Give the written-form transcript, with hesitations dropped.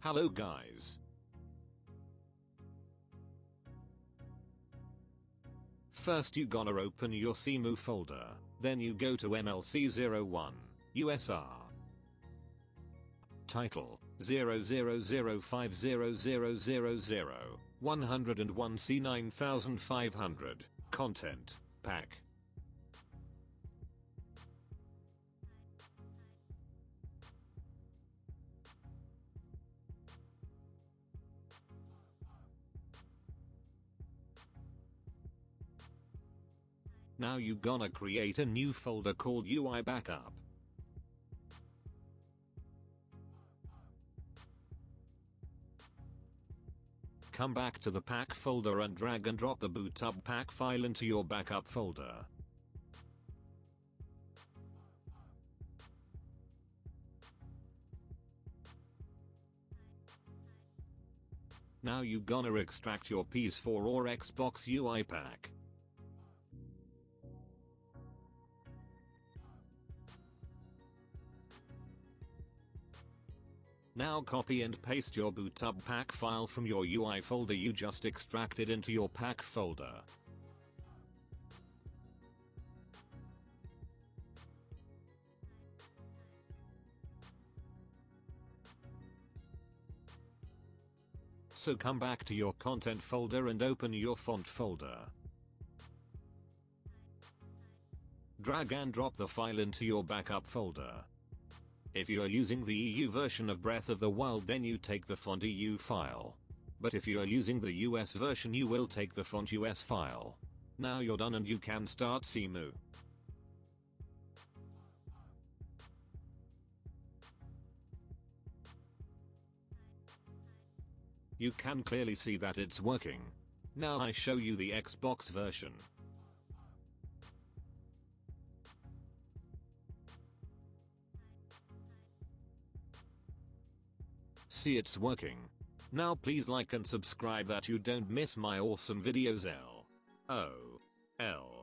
Hello guys. First you gonna open your Cemu folder, then you go to MLC01, USR. Title 00050000 101C9500. Content Pack. Now you gonna create a new folder called UI Backup. Come back to the pack folder and drag and drop the BOTW pack file into your backup folder. Now you gonna extract your Ps4 or Xbox UI pack. Now copy and paste your BOTW pack file from your UI folder you just extracted into your pack folder. So come back to your content folder and open your font folder. Drag and drop the file into your backup folder. If you are using the EU version of Breath of the Wild, then you take the font EU file. But if you are using the US version, you will take the font US file. Now you're done and you can start Cemu. You can clearly see that it's working. Now I show you the Xbox version. See, it's working. Now please like and subscribe that you don't miss my awesome videos. LOL.